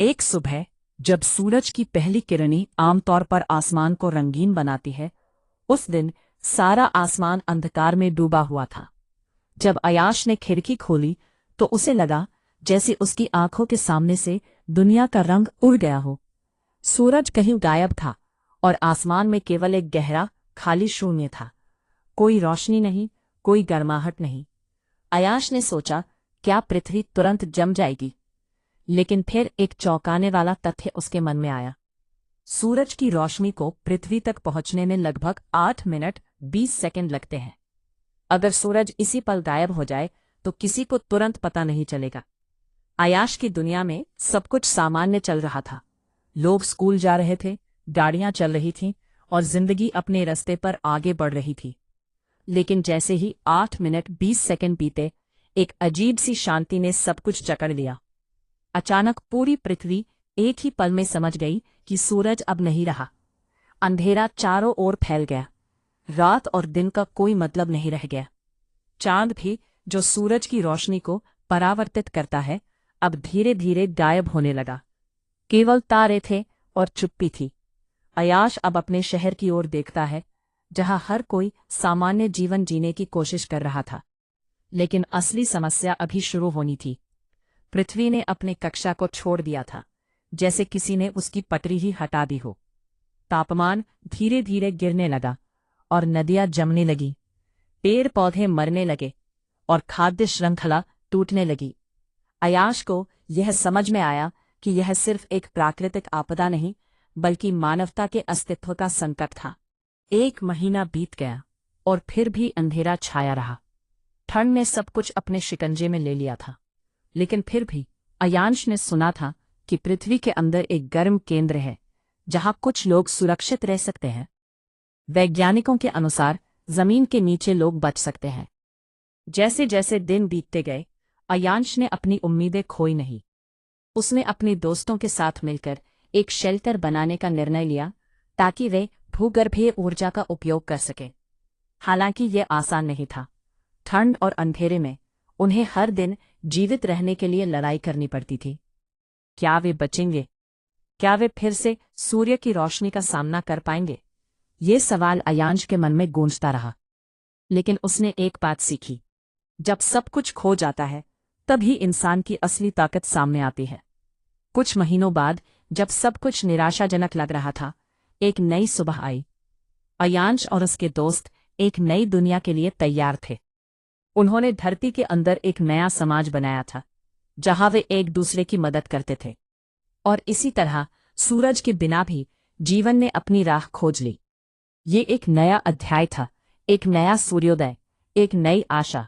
एक सुबह जब सूरज की पहली किरणें आमतौर पर आसमान को रंगीन बनाती है, उस दिन सारा आसमान अंधकार में डूबा हुआ था। जब अयाश ने खिड़की खोली तो उसे लगा जैसे उसकी आंखों के सामने से दुनिया का रंग उड़ गया हो। सूरज कहीं गायब था और आसमान में केवल एक गहरा खाली शून्य था। कोई रोशनी नहीं, कोई गर्माहट नहीं। अयाश ने सोचा, क्या पृथ्वी तुरंत जम जाएगी? लेकिन फिर एक चौंकाने वाला तथ्य उसके मन में आया। सूरज की रोशनी को पृथ्वी तक पहुंचने में लगभग 8 मिनट 20 सेकंड लगते हैं। अगर सूरज इसी पल गायब हो जाए तो किसी को तुरंत पता नहीं चलेगा। अयाश की दुनिया में सब कुछ सामान्य चल रहा था। लोग स्कूल जा रहे थे, गाड़ियां चल रही थीं और जिंदगी अपने रास्ते पर आगे बढ़ रही थी। लेकिन जैसे ही 8 मिनट 20 सेकंड बीते, एक अजीब सी शांति ने सब कुछ जकड़ लिया। अचानक पूरी पृथ्वी एक ही पल में समझ गई कि सूरज अब नहीं रहा। अंधेरा चारों ओर फैल गया। रात और दिन का कोई मतलब नहीं रह गया। चांद भी, जो सूरज की रोशनी को परावर्तित करता है, अब धीरे धीरे गायब होने लगा। केवल तारे थे और चुप्पी थी। अयाश अब अपने शहर की ओर देखता है, जहां हर कोई सामान्य जीवन जीने की कोशिश कर रहा था। लेकिन असली समस्या अभी शुरू होनी थी। पृथ्वी ने अपने कक्षा को छोड़ दिया था, जैसे किसी ने उसकी पटरी ही हटा दी हो। तापमान धीरे धीरे गिरने लगा और नदियां जमने लगी। पेड़ पौधे मरने लगे और खाद्य श्रृंखला टूटने लगी। अयाश को यह समझ में आया कि यह सिर्फ एक प्राकृतिक आपदा नहीं, बल्कि मानवता के अस्तित्व का संकट था। 1 महीना बीत गया और फिर भी अंधेरा छाया रहा। ठंड ने सब कुछ अपने शिकंजे में ले लिया था। लेकिन फिर भी अयाश ने सुना था कि पृथ्वी के अंदर एक गर्म केंद्र है, जहां कुछ लोग सुरक्षित रह सकते हैं। वैज्ञानिकों के अनुसार जमीन के नीचे लोग बच सकते हैं। जैसे जैसे दिन बीतते गए, अयाश ने अपनी उम्मीदें खोई नहीं। उसने अपने दोस्तों के साथ मिलकर एक शेल्टर बनाने का निर्णय लिया, ताकि वे भूगर्भीय ऊर्जा का उपयोग कर सकें। हालांकि यह आसान नहीं था। ठंड और अंधेरे में उन्हें हर दिन जीवित रहने के लिए लड़ाई करनी पड़ती थी। क्या वे बचेंगे? क्या वे फिर से सूर्य की रोशनी का सामना कर पाएंगे? ये सवाल अयाश के मन में गूंजता रहा। लेकिन उसने एक बात सीखी, जब सब कुछ खो जाता है, तभी इंसान की असली ताकत सामने आती है। कुछ महीनों बाद, जब सब कुछ निराशाजनक लग रहा था, एक नई सुबह आई। अयाश और उसके दोस्त एक नई दुनिया के लिए तैयार थे। उन्होंने धरती के अंदर एक नया समाज बनाया था, जहां वे एक दूसरे की मदद करते थे। और इसी तरह सूरज के बिना भी जीवन ने अपनी राह खोज ली। ये एक नया अध्याय था, एक नया सूर्योदय, एक नई आशा।